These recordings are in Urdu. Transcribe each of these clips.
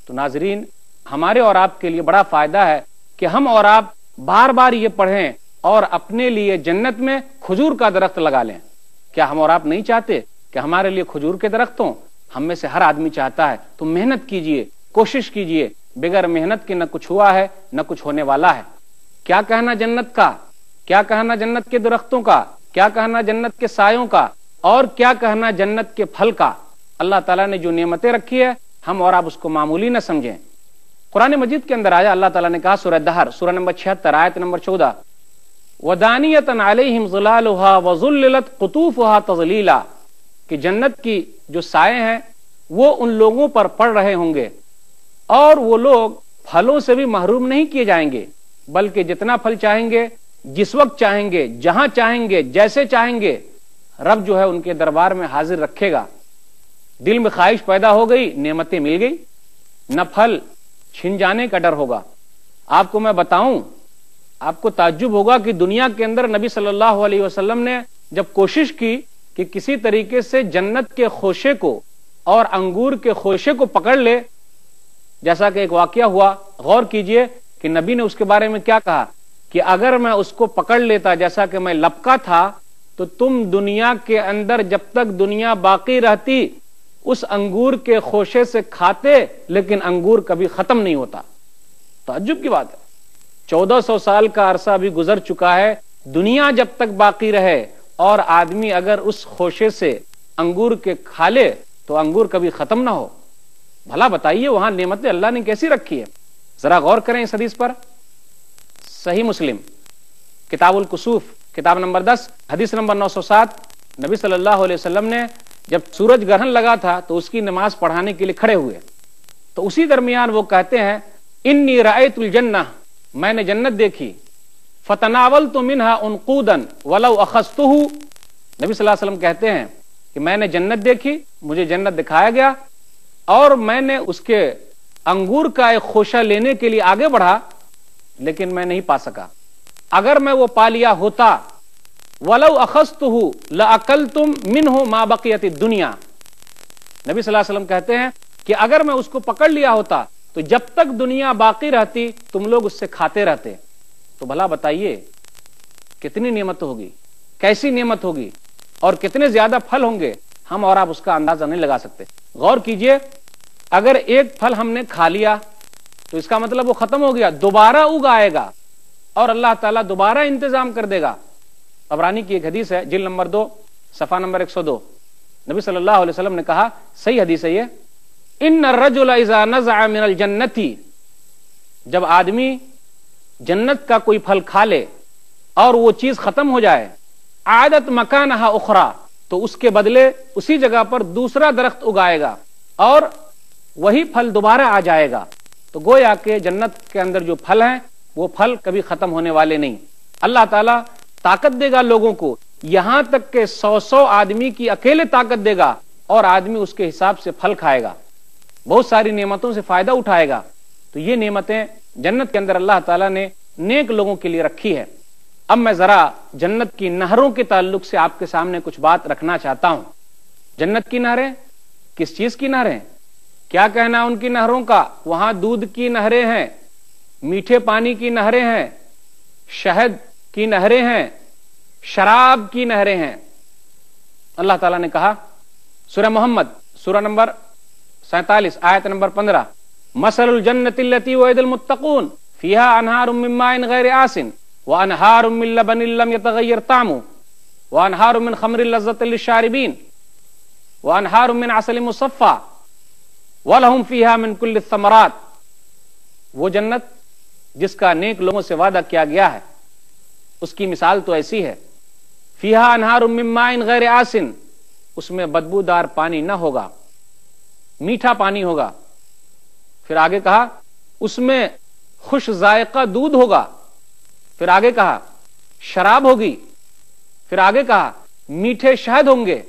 تو ناظرین ہمارے اور آپ کے لیے بڑا فائدہ ہے کہ ہم اور آپ بار بار یہ پڑھیں اور اپنے لیے جنت میں کھجور کا درخت لگا لیں. کیا ہم اور آپ نہیں چاہتے کہ ہمارے لیے کھجور کے درخت ہوں؟ ہم میں سے ہر آدمی چاہتا ہے. تو محنت کیجئے، کوشش کیجئے. بغیر محنت کے نہ کچھ ہوا ہے نہ کچھ ہونے والا ہے. کیا کہنا جنت کا، کیا کہنا جنت کے درختوں کا، کیا کہنا جنت کے سایوں کا، اور کیا کہنا جنت کے پھل کا. اللہ تعالیٰ نے جو نعمتیں رکھی ہے ہم اور آپ اس کو معمولی نہ سمجھیں. قرآن مجید کے اندر آیا اللہ تعالیٰ نے کہا سورہ دہر سورہ نمبر 76 آیت نمبر 14 وَدَانِيَةً عَلَيْهِمْ ظِلَالُهَا وَظُلِّلَتْ قُطُوفُهَا تَظْلِيلًا کہ جنت کی جو سائے ہیں وہ ان لوگوں پر پڑ رہے ہوں گے اور وہ لوگ پھلوں سے بھی محروم نہیں کیے جائیں گے، بلکہ جتنا پھل چاہیں گے، جس وقت چاہیں گے، جہاں چاہیں گے، جیسے چاہیں گے، رب جو ہے ان کے دربار میں حاضر رکھے گا. دل میں خواہش پیدا ہو گئی، نعمتیں مل گئی، نہ پھل چھن جانے کا ڈر ہوگا. آپ کو میں بتاؤں، آپ کو تعجب ہوگا کہ دنیا کے اندر نبی صلی اللہ علیہ وسلم نے جب کوشش کی کہ کسی طریقے سے جنت کے خوشے کو اور انگور کے خوشے کو پکڑ لے، جیسا کہ ایک واقعہ ہوا، غور کیجئے کہ نبی نے اس کے بارے میں کیا کہا کہ اگر میں اس کو پکڑ لیتا جیسا کہ میں لپکا تھا تو تم دنیا کے اندر جب تک دنیا باقی رہتی اس انگور کے خوشے سے کھاتے، لیکن انگور کبھی ختم نہیں ہوتا. تعجب کی بات ہے. 1400 سال کا عرصہ بھی گزر چکا ہے، دنیا جب تک باقی رہے اور آدمی اگر اس خوشے سے انگور کے کھا لے تو انگور کبھی ختم نہ ہو. بھلا بتائیے وہاں نعمتیں اللہ نے کیسی رکھی ہے. ذرا غور کریں اس حدیث پر. صحیح مسلم کتاب الکسوف کتاب نمبر 10 حدیث نمبر 907 نبی صلی اللہ علیہ وسلم نے جب سورج گرہن لگا تھا تو اس کی نماز پڑھانے کے لیے کھڑے ہوئے تو اسی درمیان وہ کہتے ہیں انی رأیت الجنہ، میں نے جنت دیکھی، فتناولت منہا عنقودا ولو اخذتہ. نبی صلی اللہ علیہ وسلم کہتے ہیں کہ میں نے جنت دیکھی، مجھے جنت دکھایا گیا اور میں نے اس کے انگور کا ایک خوشہ لینے کے لیے آگے بڑھا لیکن میں نہیں پا سکا. اگر میں وہ پا لیا ہوتا وَلَوْ أَخَذْتُهُ لَأَكَلْتُمْ مِنْهُ مَا بَقِيَتِ الدُّنْيَا. نبی صلی اللہ علیہ وسلم کہتے ہیں کہ اگر میں اس کو پکڑ لیا ہوتا تو جب تک دنیا باقی رہتی تم لوگ اس سے کھاتے رہتے. تو بھلا بتائیے کتنی نعمت ہوگی، کیسی نعمت ہوگی اور کتنے زیادہ پھل ہوں گے، ہم اور آپ اس کا اندازہ نہیں لگا سکتے. غور کیجئے، اگر ایک پھل ہم نے کھا لیا تو اس کا مطلب وہ ختم ہو گیا، دوبارہ اگائے گا اور اللہ تعالیٰ دوبارہ انتظام کر دے گا. طبرانی کی ایک حدیث ہے جلد نمبر 2 صفحہ نمبر 102. نبی صلی اللہ علیہ وسلم نے کہا، صحیح حدیث ہے یہ، ان الرجل اذا نزع من الجنت، جب آدمی جنت کا کوئی پھل کھا لے اور وہ چیز ختم ہو جائے، عادت مکانہا اخرى، تو اس کے بدلے اسی جگہ پر دوسرا درخت اگائے گا اور وہی پھل دوبارہ آ جائے گا. تو گویا کہ جنت کے اندر جو پھل ہیں وہ پھل کبھی ختم ہونے والے نہیں. اللہ تعالیٰ طاقت دے گا لوگوں کو، یہاں تک کہ 100 آدمی کی اکیلے طاقت دے گا اور آدمی اس کے حساب سے پھل کھائے گا، بہت ساری نعمتوں سے فائدہ اٹھائے گا. تو یہ نعمتیں جنت کے اندر اللہ تعالیٰ نے نیک لوگوں کے لیے رکھی ہے. اب میں ذرا جنت کی نہروں کے تعلق سے آپ کے سامنے کچھ بات رکھنا چاہتا ہوں. جنت کی نہریں کس چیز کی نہریں؟ کیا کہنا ان کی نہروں کا؟ وہاں دودھ کی نہریں ہیں، میٹھے پانی کی نہریں ہیں، شہد کی نہریں ہیں، شراب کی نہریں ہیں. اللہ تعالیٰ نے کہا سورہ محمد سورہ نمبر 47 آیت نمبر 15 مثل الجنت التي وعد المتقون فيها انهار من ماء غير آسن وانهار من لبن لم يتغير طعمه وانهار من خمر لذة للشاربين وانهار من عسل مصفى ولهم فيها من كل الثمرات. وہ جنت جس کا نیک لوگوں سے وعدہ کیا گیا ہے اس کی مثال تو ایسی ہے، فیہا انہار من ماء غیر آسن، اس میں بدبودار پانی نہ ہوگا، میٹھا پانی ہوگا. پھر آگے کہا اس میں خوش ذائقہ دودھ ہوگا. پھر آگے کہا شراب ہوگی. پھر آگے کہا میٹھے شہد ہوں گے،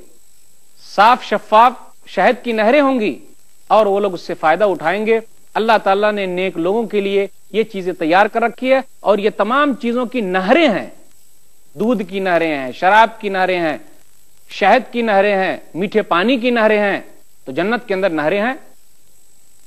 صاف شفاف شہد کی نہریں ہوں گی اور وہ لوگ اس سے فائدہ اٹھائیں گے. اللہ تعالیٰ نے نیک لوگوں کے لیے یہ چیزیں تیار کر رکھی ہے اور یہ تمام چیزوں کی نہریں ہیں. دودھ کی نہریں ہیں، شراب کی نہریں ہیں، شہد کی نہریں ہیں، میٹھے پانی کی نہریں ہیں. تو جنت کے اندر نہریں ہیں.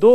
2